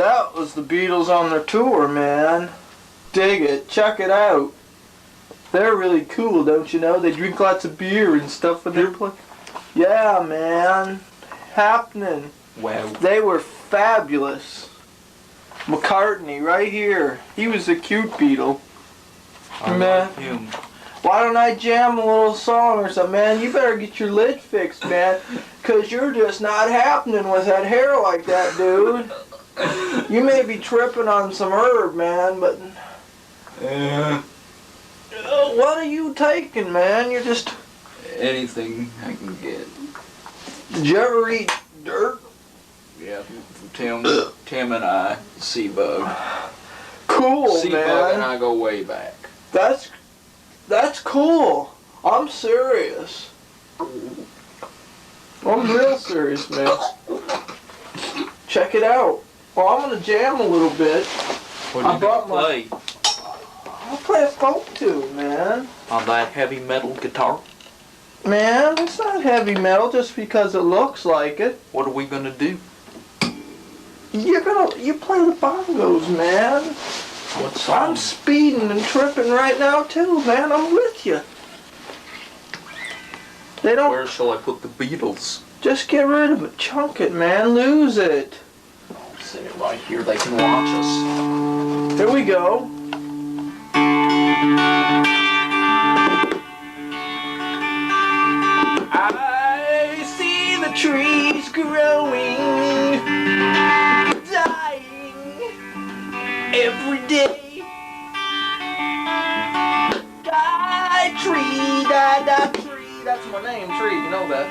That was the Beatles on their tour, man. Dig it. Check it out. They're really cool, don't you know? They drink lots of beer and stuff when they play. Yeah, man. Happening. Wow. They were fabulous. McCartney, right here. He was a cute Beatle. I Man. like him. Why don't I jam a little song or something, man? You better get your lid fixed, man. Because you're just not happening with that hair like that, dude. You may be tripping on some herb, man, but... what are you taking, man? You're just... Anything I can get. Did you ever eat dirt? Yeah, Tim and I, Seabug. Cool, Seabug and man. I go way back. That's cool. I'm serious. I'm real serious, man. Check it out. Well, I'm gonna jam a little bit. What are you gonna play? I'll play a folk tune, man. On that heavy metal guitar? Man, it's not heavy metal just because it looks like it. What are we gonna do? You play the bongos, man. What song? I'm speeding and tripping right now too, man. I'm with you. They don't. Where shall I put the Beatles? Just get rid of it. Chunk it, man. Lose it. Sing it right here. They can watch us. Here we go. I see the trees growing, dying every day. Die tree, die tree. That's my name, Tree. You know that.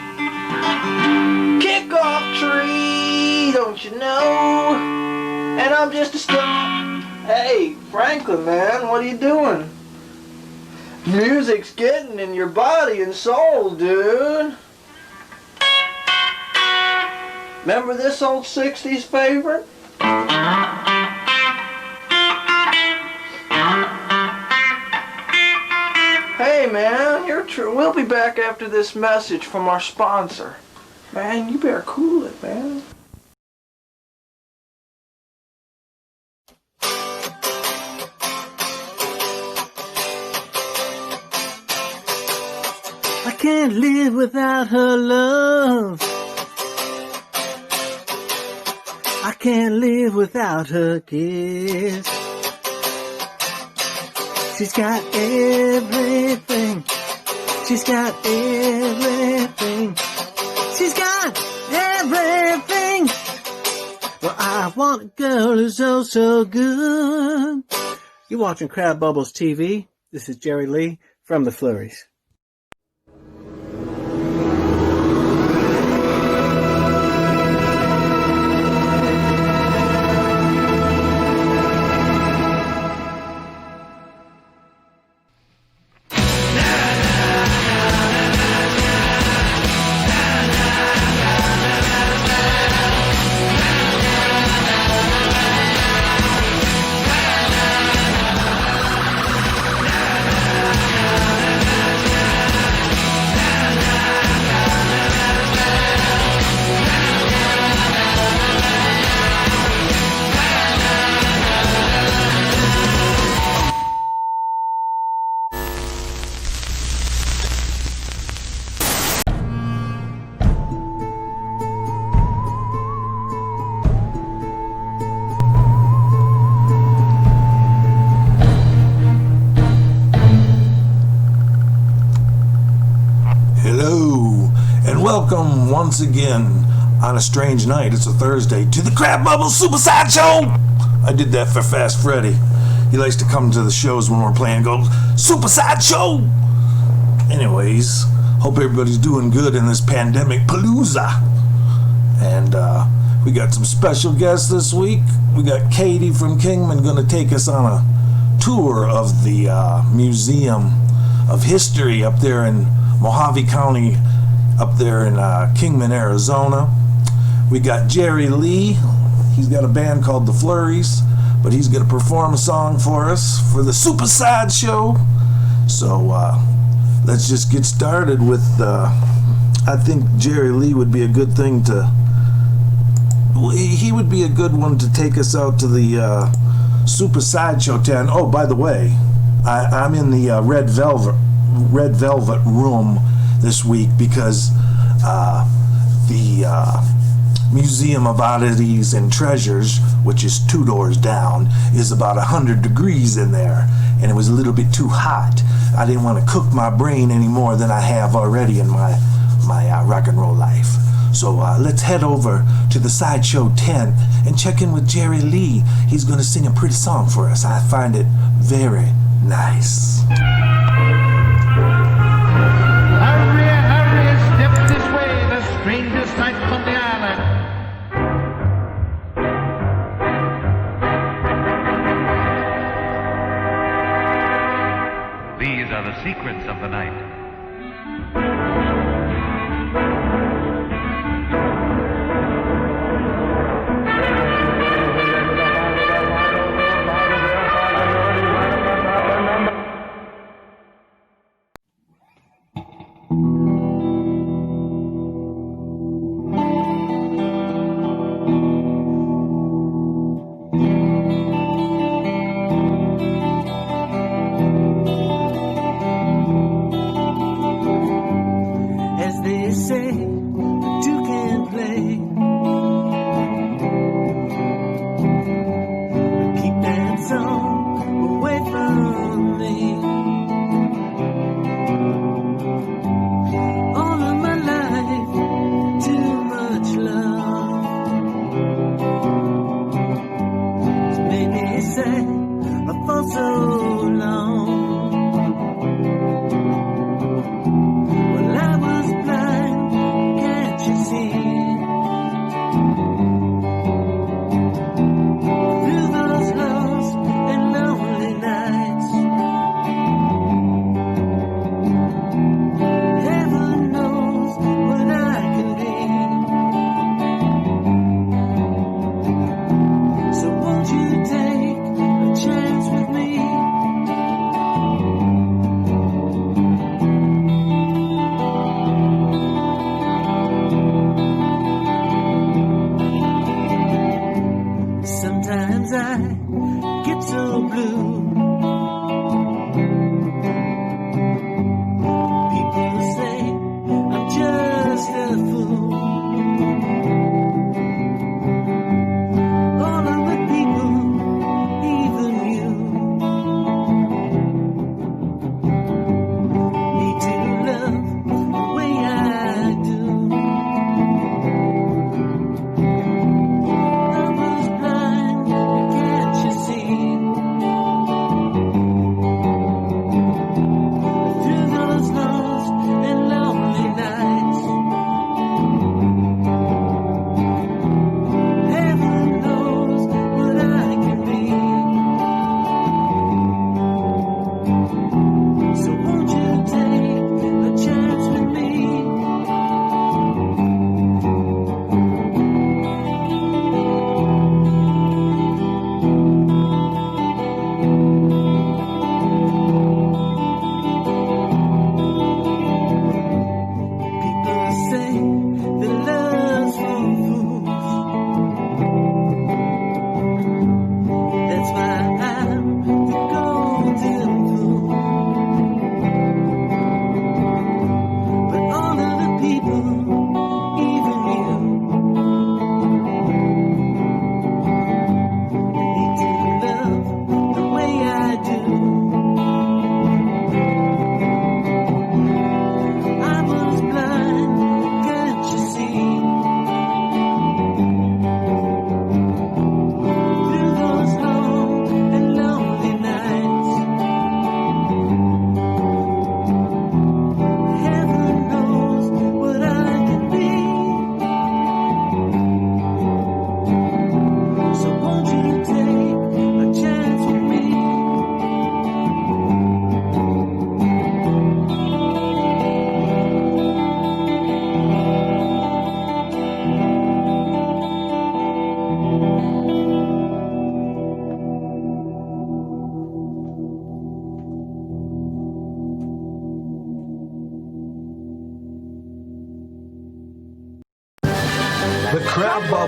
Kick off tree, don't you know? And I'm just a stump. Hey, Franklin, man, what are you doing? Music's getting in your body and soul, dude. Remember this old 60s favorite? Hey, man, you're true. We'll be back after this message from our sponsor. Man, you better cool it, man. I can't live without her love. I can't live without her kiss. She's got everything. She's got everything. She's got everything. Well, I want a girl who's oh so good. You're watching Crab Bubbles TV. This is Jerry Lee from the Flurries. Welcome once again on a strange night. It's a Thursday to the Crab Bubbles Superside Show. I did that for Fast Freddy. He likes to come to the shows when we're playing. Go Superside Show. Anyways, hope everybody's doing good in this pandemic palooza. And we got some special guests this week. We got Katie from Kingman going to take us on a tour of the Museum of History up there in Mojave County, up there in Kingman, Arizona. We got Jerry Lee. He's got a band called The Flurries, but he's going to perform a song for us for the Superside Show. So let's just get started with, I think Jerry Lee would be a good thing to he would be a good one to take us out to the Super Sideshow tent. Oh, by the way, I'm in the Red Velvet room this week because the Museum of Oddities and Treasures, which is 2 doors down, is about 100 degrees in there, and it was a little bit too hot. I didn't want to cook my brain any more than I have already in my rock and roll life. So let's head over to the Sideshow tent and check in with Jerry Lee. He's going to sing a pretty song for us. I find it very nice. Hurry, hurry, step this way, the strangest sight on the island. These are the secrets of the night. As they say, two can play. Keep that song away from me. All of my life, too much love. So maybe say for so long. Well, I was blind, can't you see? Through those lost and lonely nights, heaven knows what I can be. So won't you take a chance with me? Sometimes I get so blue. People say I'm just a fool. All of the people, even you, need to love the way I do. I was blind, can't you see?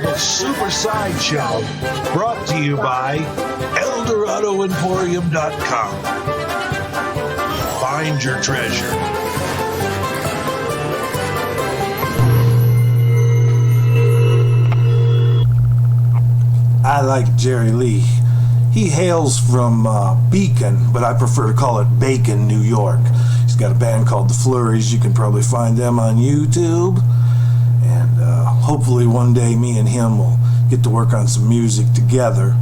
Bubble Super Sideshow, brought to you by EldoradoEmporium.com. Find your treasure. I like Jerry Lee. He hails from Beacon, but I prefer to call it Bacon, New York. He's got a band called The Flurries. You can probably find them on YouTube. And hopefully one day me and him will get to work on some music together.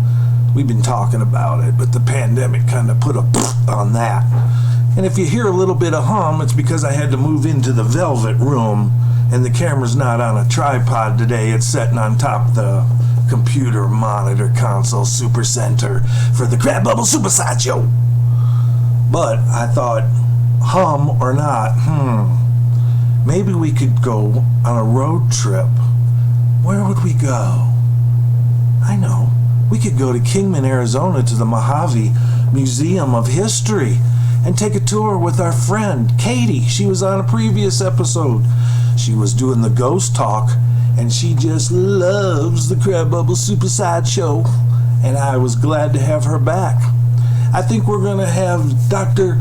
We've been talking about it, but the pandemic kind of put a on that. And if you hear a little bit of hum, it's because I had to move into the Velvet Room, and the camera's not on a tripod today. It's sitting on top of the computer monitor console super center for the Crab Bubble Super Sideshow. But I thought, hum or not, maybe we could go on a road trip. Where would we go? I know. We could go to Kingman, Arizona to the Mojave Museum of History and take a tour with our friend Katie. She was on a previous episode. She was doing the ghost talk, and she just loves the Crab Bubble Super Sideshow, and I was glad to have her back. I think we're going to have Dr.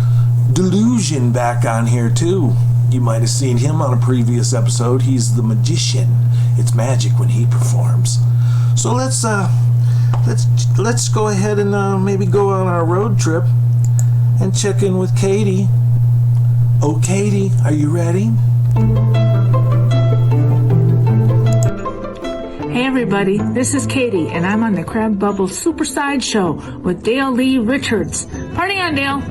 Delusion back on here too. You might have seen him on a previous episode. He's the magician. It's magic when he performs. So let's go ahead and maybe go on our road trip and check in with Katie. Oh, Katie, are you ready? Hey everybody, this is Katie, and I'm on the Crab Bubble Super Sideshow with Dale Lee Richards. Party on, Dale!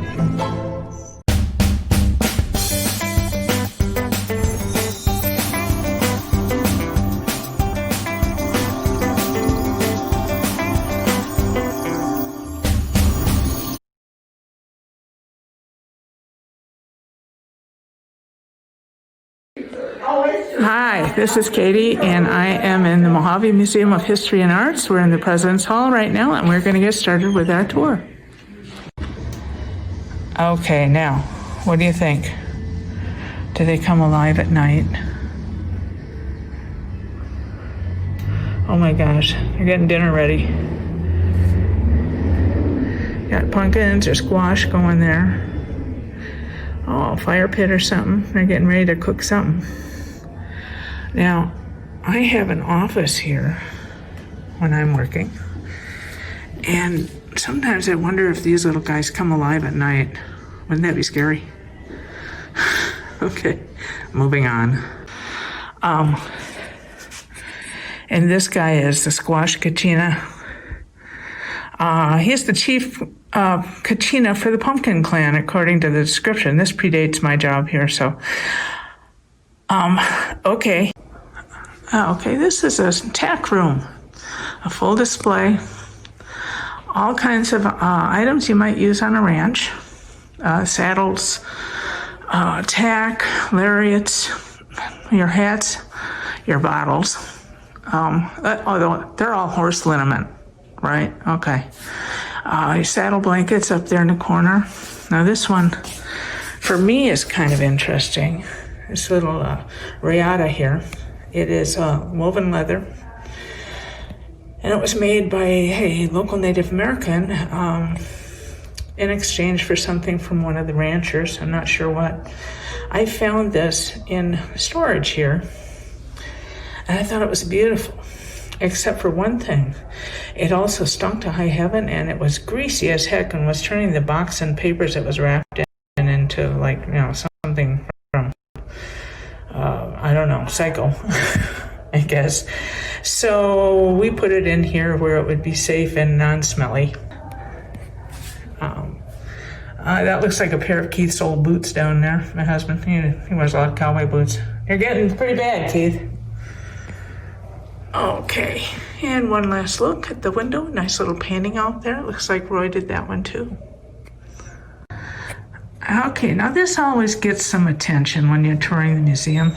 Hi, this is Katie, and I am in the Mojave Museum of History and Arts. We're in the President's Hall right now, and we're going to get started with our tour. Okay, now, what do you think? Do they come alive at night? Oh my gosh, they're getting dinner ready. Got pumpkins or squash going there. Oh, fire pit or something. They're getting ready to cook something. Now, I have an office here when I'm working, and sometimes I wonder if these little guys come alive at night. Wouldn't that be scary? Okay, moving on. And this guy is the Squash Kachina. He's the chief Kachina for the Pumpkin Clan, according to the description. This predates my job here, so... Okay. Okay, this is a tack room. A full display. All kinds of items you might use on a ranch. Saddles, tack, lariats, your hats, your bottles. Although they're all horse liniment, right? Okay. Your saddle blankets up there in the corner. Now this one, for me, is kind of interesting. This little rayada here. It is woven leather, and it was made by a local Native American in exchange for something from one of the ranchers. I'm not sure what. I found this in storage here, and I thought it was beautiful, except for one thing. It also stunk to high heaven, and it was greasy as heck, and was turning the box and papers it was wrapped in into, like, you know, something from I don't know, Psycho, I guess. So we put it in here where it would be safe and non-smelly. That looks like a pair of Keith's old boots down there. My husband, he wears a lot of cowboy boots. You're getting pretty bad, Keith. Okay, and one last look at the window. Nice little painting out there. Looks like Roy did that one too. Okay, now this always gets some attention when you're touring the museum.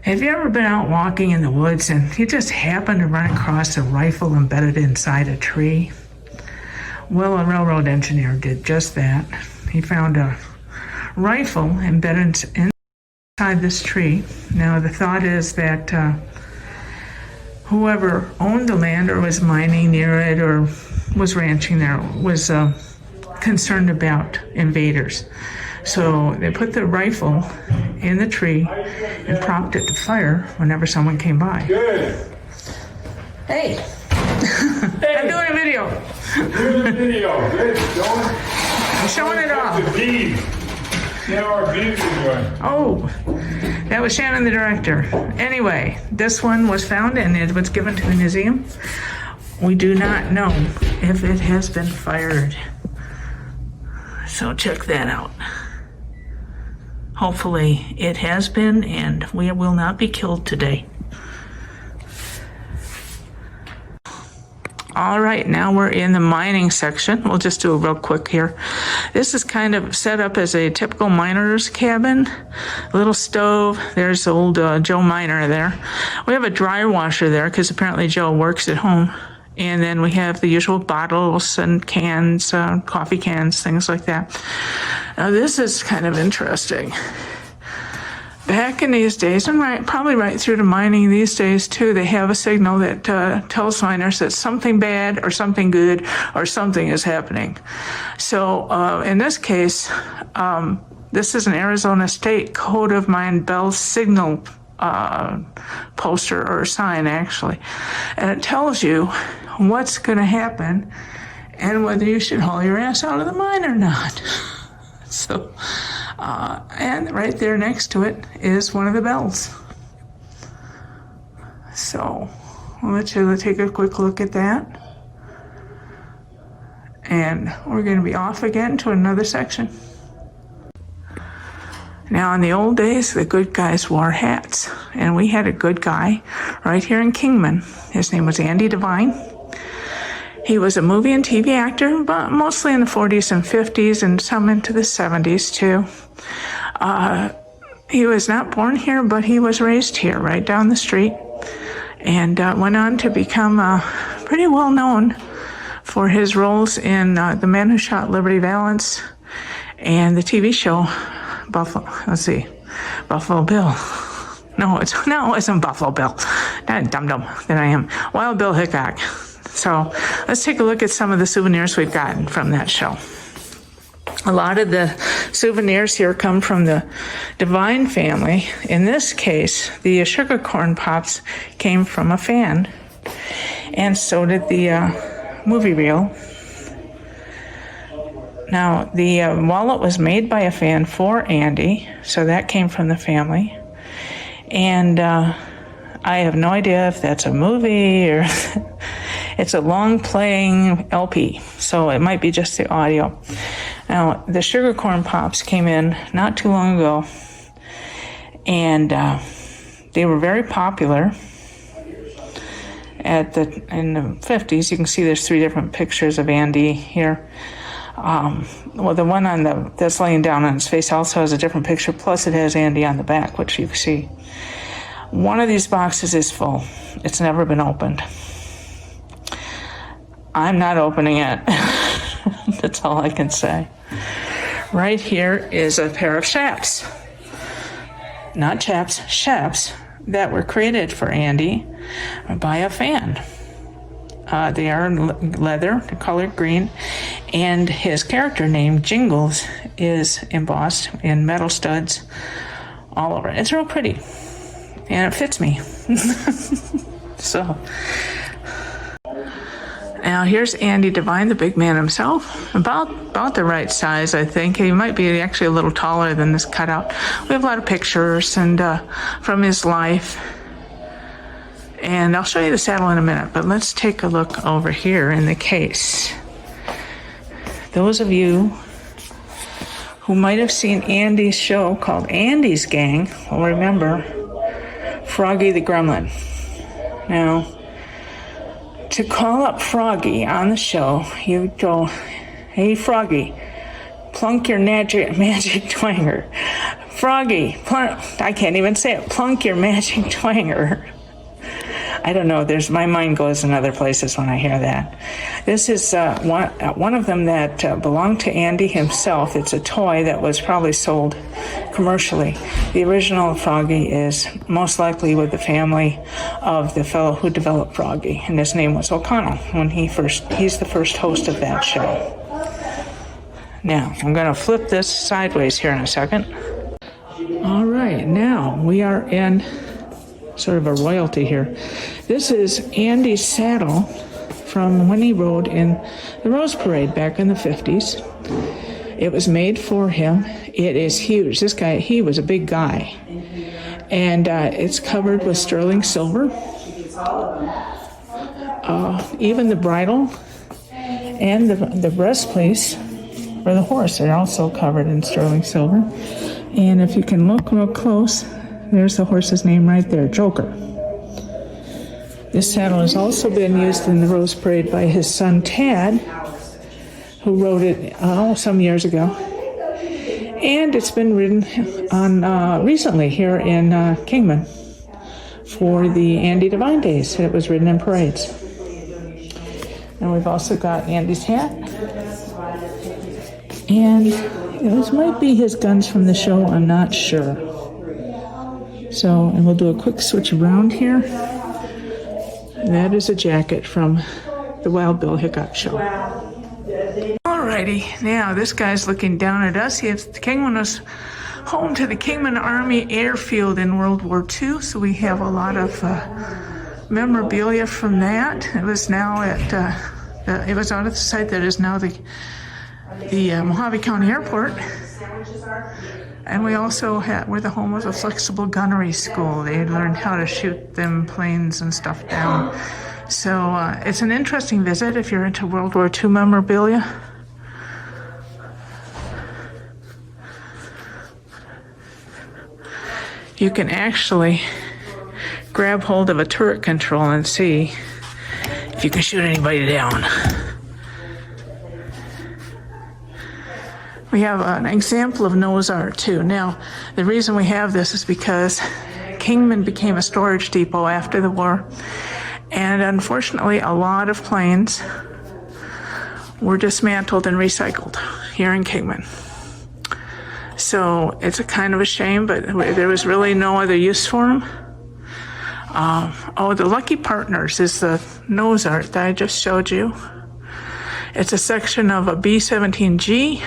Have you ever been out walking in the woods and you just happen to run across a rifle embedded inside a tree? Well, a railroad engineer did just that. He found a rifle embedded inside this tree. Now, the thought is that whoever owned the land or was mining near it or was ranching there was concerned about invaders. So they put the rifle in the tree and propped it to fire whenever someone came by. Good. Hey! I'm doing a video. Here's the video. Good. I'm showing it off. The bead. See how our beads are doing. Oh, that was Shannon, the director. Anyway, this one was found and it was given to the museum. We do not know if it has been fired. So check that out. Hopefully it has been, and we will not be killed today. All right, now we're in the mining section. We'll just do a real quick here. This is kind of set up as a typical miner's cabin. A little stove. There's old Joe Miner there. We have a dryer washer there because apparently Joe works at home. And then we have the usual bottles and cans, coffee cans, things like that. Now this is kind of interesting. Back in these days, and probably right through to mining these days too, they have a signal that tells miners that something bad or something good or something is happening. So in this case, this is an Arizona State Code of Mine Bell signal poster or sign actually, and it tells you what's going to happen and whether you should haul your ass out of the mine or not. So, and right there next to it is one of the bells. So, I'll let you take a quick look at that. And we're going to be off again to another section. Now, in the old days, the good guys wore hats. And we had a good guy right here in Kingman. His name was Andy Devine. He was a movie and TV actor, but mostly in the 40s and 50s and some into the 70s too. He was not born here, but he was raised here, right down the street, and went on to become pretty well known for his roles in The Man Who Shot Liberty Valance and the TV show Buffalo Bill. No, it wasn't Buffalo Bill. That dum-dum that I am. Wild Bill Hickok. So let's take a look at some of the souvenirs we've gotten from that show. A lot of the souvenirs here come from the Devine family. In this case, the sugar corn pops came from a fan, and so did the movie reel. Now, the wallet was made by a fan for Andy, so that came from the family. And I have no idea if that's a movie or... It's a long playing LP, so it might be just the audio. Now, the sugar corn pops came in not too long ago, and they were very popular in the 50s. You can see there's 3 different pictures of Andy here. Well, the one that's laying down on his face also has a different picture, plus it has Andy on the back, which you can see. One of these boxes is full. It's never been opened. I'm not opening it. That's all I can say. Right here is a pair of chaps. Not chaps, chaps that were created for Andy by a fan. They are leather, colored green, and his character name, Jingles, is embossed in metal studs all over. It's real pretty, and it fits me. So... Now here's Andy Devine, the big man himself, about the right size, I think. He might be actually a little taller than this cutout. We have a lot of pictures and from his life, and I'll show you the saddle in a minute. But let's take a look over here in the case. Those of you who might have seen Andy's show called Andy's Gang will remember Froggy the Gremlin. Now, to call up Froggy on the show, you go, "Hey Froggy, plunk your magic twanger. Froggy, I can't even say it. Plunk your magic twanger." I don't know. My mind goes in other places when I hear that. This is one of them that belonged to Andy himself. It's a toy that was probably sold commercially. The original Froggy is most likely with the family of the fellow who developed Froggy, and his name was O'Connell. He's the first host of that show. Now, I'm going to flip this sideways here in a second. All right, now we are in sort of a royalty here. This is Andy's saddle from when he rode in the Rose Parade back in the 50s. It was made for him. It is huge. This guy, he was a big guy. And it's covered with sterling silver. Even the bridle and the breastplates for the horse are also covered in sterling silver. And if you can look real close, there's the horse's name right there, Joker. This saddle has also been used in the Rose Parade by his son Tad, who rode it some years ago. And it's been ridden on recently here in Kingman for the Andy Devine Days. It was ridden in parades. And we've also got Andy's hat. And those might be his guns from the show, I'm not sure. So, and we'll do a quick switch around here. That is a jacket from the Wild Bill Hickok show. Alrighty, now this guy's looking down at us. Kingman was home to the Kingman Army Airfield in World War II, so we have a lot of memorabilia from that. It was now it was out at the site that is now the Mojave County Airport. And we also were the home of a flexible gunnery school. They learned how to shoot them planes and stuff down. So it's an interesting visit if you're into World War II memorabilia. You can actually grab hold of a turret control and see if you can shoot anybody down. We have an example of Noah's Ark too. Now, the reason we have this is because Kingman became a storage depot after the war, and unfortunately a lot of planes were dismantled and recycled here in Kingman. So it's a kind of a shame, but there was really no other use for them. The Lucky Partners is the Noah's Ark that I just showed you. It's a section of a B-17G.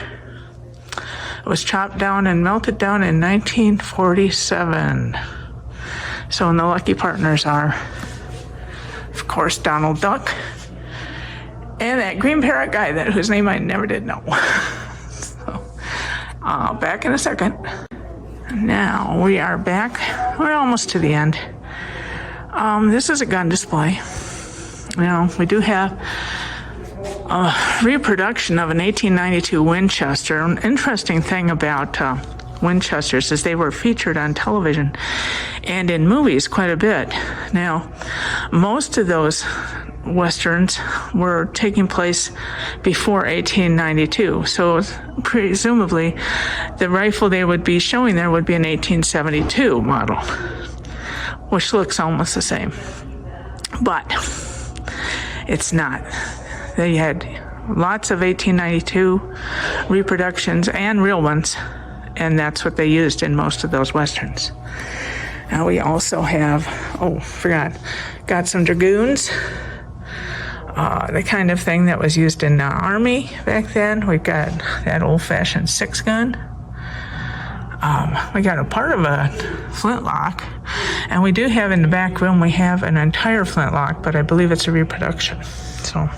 It was chopped down and melted down in 1947. So, and the Lucky Partners are, of course, Donald Duck and that green parrot guy whose name I never did know. So, back in a second. Now we are back. We're almost to the end. This is a gun display. Now, we do have a reproduction of an 1892 Winchester. An interesting thing about Winchesters is they were featured on television and in movies quite a bit. Now, most of those Westerns were taking place before 1892, so presumably the rifle they would be showing there would be an 1872 model, which looks almost the same. But it's not. They had lots of 1892 reproductions and real ones, and that's what they used in most of those Westerns. Now we also have, got some dragoons, the kind of thing that was used in the Army back then. We've got that old-fashioned 6-gun. We got a part of a flintlock, and we do have in the back room, we have an entire flintlock, but I believe it's a reproduction. So,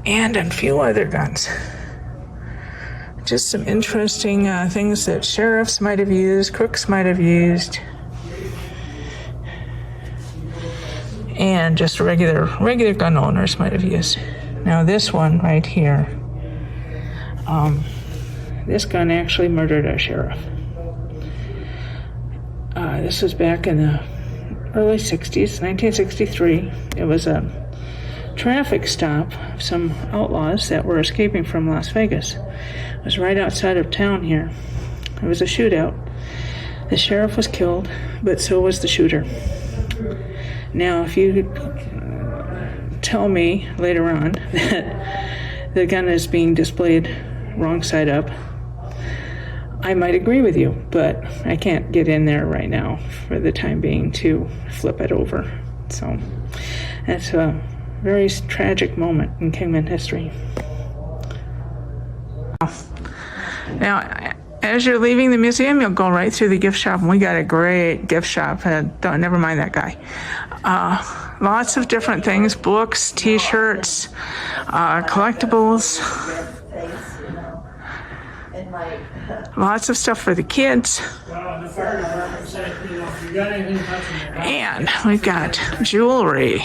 and a few other guns. Just some interesting things that sheriffs might have used, crooks might have used, and just regular gun owners might have used. Now this one right here, this gun actually murdered a sheriff. This was back in the early 60s, 1963. It was a traffic stop of some outlaws that were escaping from Las Vegas. It was right outside of town here. It was a shootout. The sheriff was killed, but so was the shooter. Now, if you tell me later on that the gun is being displayed wrong side up, I might agree with you, but I can't get in there right now for the time being to flip it over. So that's a very tragic moment in Kingman history. Now, as you're leaving the museum, you'll go right through the gift shop, and we got a great gift shop. Never mind that guy. Lots of different things, books, t-shirts, collectibles, lots of stuff for the kids. And we've got jewelry.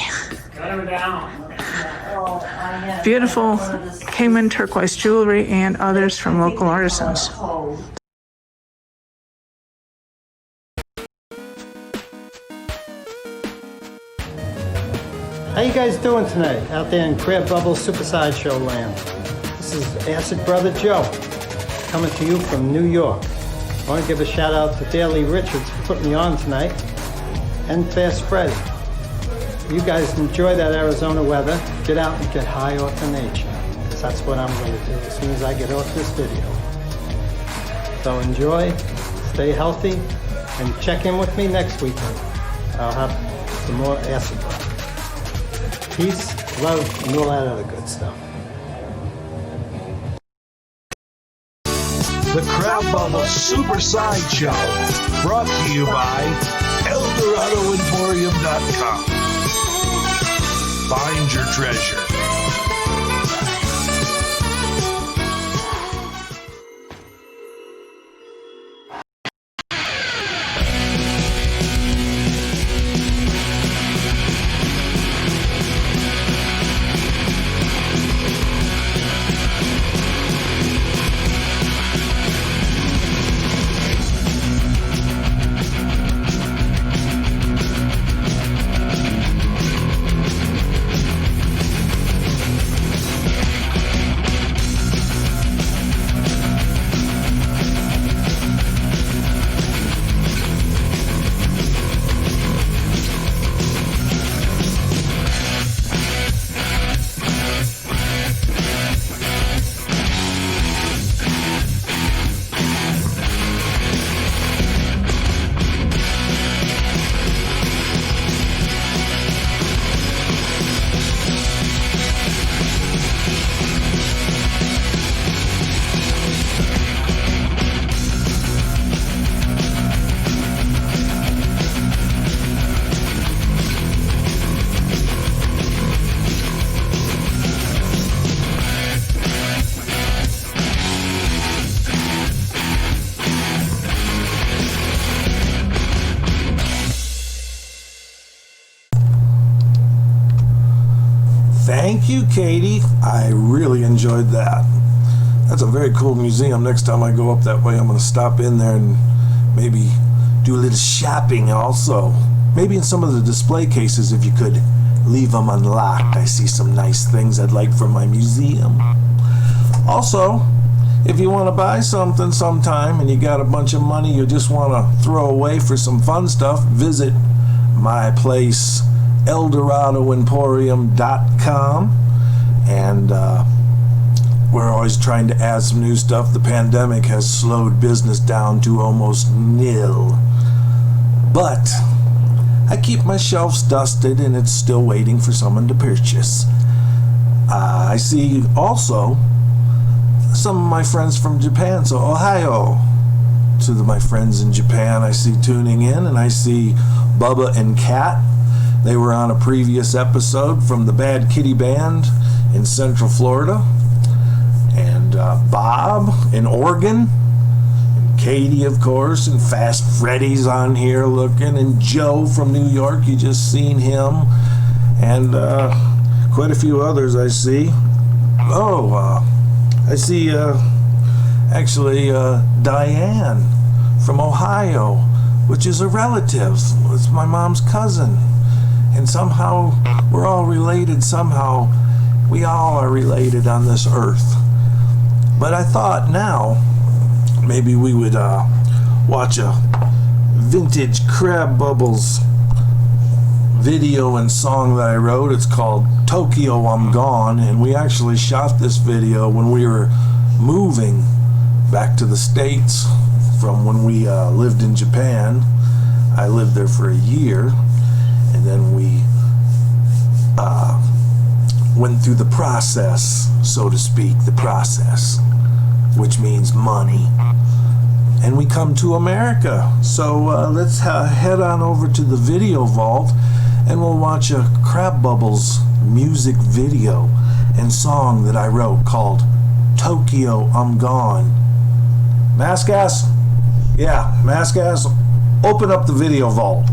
Beautiful Kingman turquoise jewelry and others from local artisans. How you guys doing tonight out there in Crab Bubble Super Sideshow land? This is Acid Brother Joe coming to you from New York. I want to give a shout out to Daly Richards for putting me on tonight and Fast Freddy. You guys enjoy that Arizona weather. Get out and get high off the nature, because that's what I'm going to do as soon as I get off this video. So enjoy, stay healthy, and check in with me next week. I'll have some more Acid Brother. Peace, love, and all that other good stuff. The Crab Bubble Super Sideshow, brought to you by ElDoradoEmporium.com. Find your treasure. Thank you, Katie. I really enjoyed that. That's a very cool museum. Next time I go up that way, I'm going to stop in there and maybe do a little shopping also. Maybe in some of the display cases, if you could leave them unlocked. I see some nice things I'd like for my museum. Also, if you want to buy something sometime and you got a bunch of money you just want to throw away for some fun stuff, visit my place, ElDoradoEmporium.com, and we're always trying to add some new stuff. The pandemic has slowed business down to almost nil, but I keep my shelves dusted and it's still waiting for someone to purchase. I see also some of my friends from Japan, so Ohio to my friends in Japan I see tuning in, and I see Bubba and Kat. They were on a previous episode from the Bad Kitty Band in Central Florida. And Bob in Oregon. And Katie, of course. And Fast Freddy's on here looking. And Joe from New York. You just seen him. And quite a few others I see. I see actually Diane from Ohio, which is a relative. It's my mom's cousin. And somehow we're all related. Somehow we all are related on this earth. But I thought now maybe we would watch a vintage Crab Bubbles video and song that I wrote. It's called Tokyo I'm Gone, and we actually shot this video when we were moving back to the States from when we lived in Japan. I lived there for a year, and then we went through the process, so to speak, the process, which means money. And we come to America. So let's head on over to the Video Vault, and we'll watch a Crab Bubbles music video and song that I wrote called Tokyo I'm Gone. Mask ass? Yeah, mask ass. Open up the Video Vault.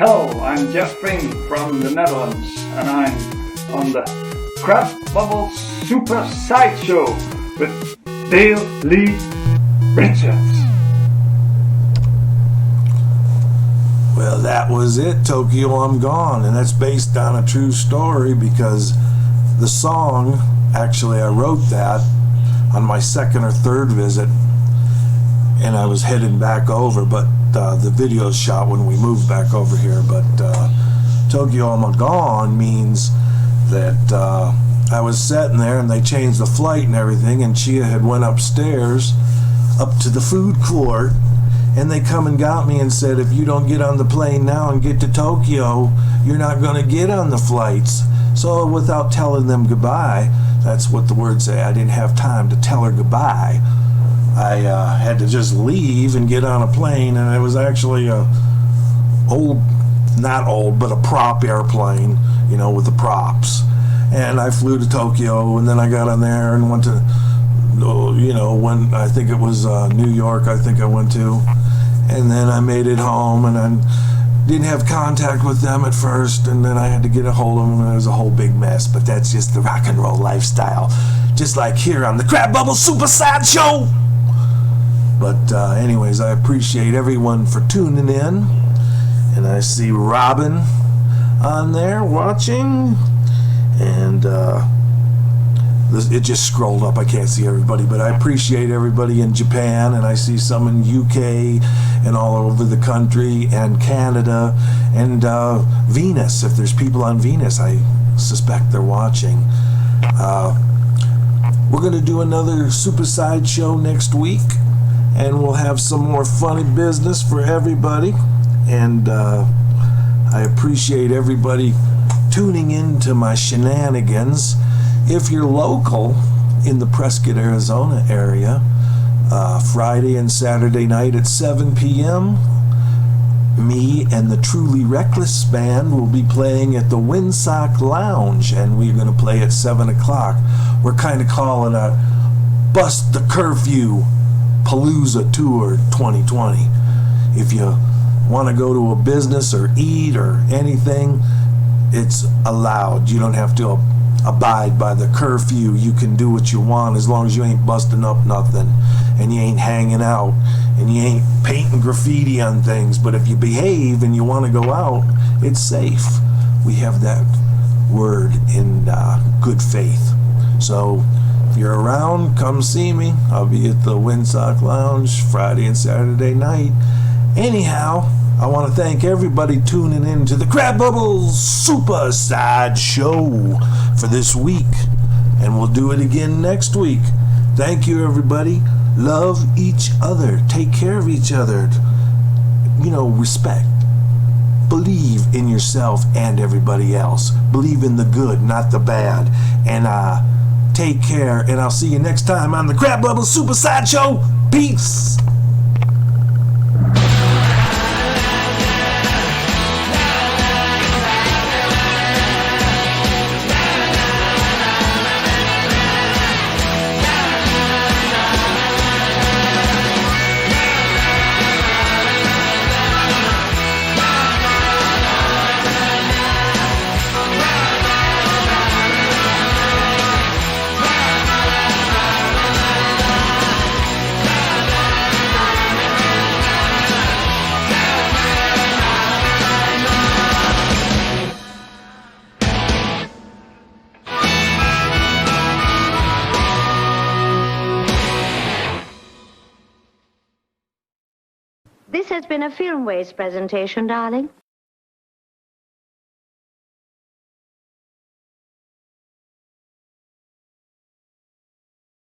Hello, I'm Jeff Bing from the Netherlands, and I'm on the Crab Bubble Super Sideshow with Dale Lee Richards. Well, that was it, Tokyo I'm Gone, and that's based on a true story because the song, actually I wrote that on my second or third visit, and I was heading back over, but the video's shot when we moved back over here. But Tokyo I'm Gone means that I was sitting there and they changed the flight and everything, and Chia had went upstairs up to the food court, and they come and got me and said, if you don't get on the plane now and get to Tokyo, you're not going to get on the flights. So without telling them goodbye, that's what the words say, I didn't have time to tell her goodbye. I had to just leave and get on a plane, and it was actually a not old, but a prop airplane, you know, with the props. And I flew to Tokyo, and then I got on there and went to, you know, when I think it was New York, I think I went to, and then I made it home, and I didn't have contact with them at first, and then I had to get a hold of them, and it was a whole big mess. But that's just the rock and roll lifestyle, just like here on the Crab Bubble Super Sideshow. But anyways, I appreciate everyone for tuning in, and I see Robin on there watching, and it just scrolled up. I can't see everybody, but I appreciate everybody in Japan, and I see some in UK and all over the country, and Canada, and Venus. If there's people on Venus, I suspect they're watching. We're going to do another Super Sideshow next week, and we'll have some more funny business for everybody. And I appreciate everybody tuning in to my shenanigans. If you're local in the Prescott, Arizona area, Friday and Saturday night at 7 p.m., me and the Truly Reckless Band will be playing at the Windsock Lounge, and we're going to play at 7 o'clock. We're kind of calling it Bust the Curfew Palooza Tour 2020. If you want to go to a business or eat or anything, it's allowed. You don't have to abide by the curfew. You can do what you want as long as you ain't busting up nothing, and you ain't hanging out, and you ain't painting graffiti on things. But if you behave and you want to go out, it's safe. We have that word in good faith. So if you're around, come see me. I'll be at the Windsock Lounge Friday and Saturday night. Anyhow, I want to thank everybody tuning in to the Crab Bubble Super Sideshow for this week, and we'll do it again next week. Thank you, everybody. Love each other. Take care of each other. You know, respect. Believe in yourself and everybody else. Believe in the good, not the bad. And take care, and I'll see you next time on the Crab Bubble Super Sideshow. Peace. This has been a Filmways presentation, darling.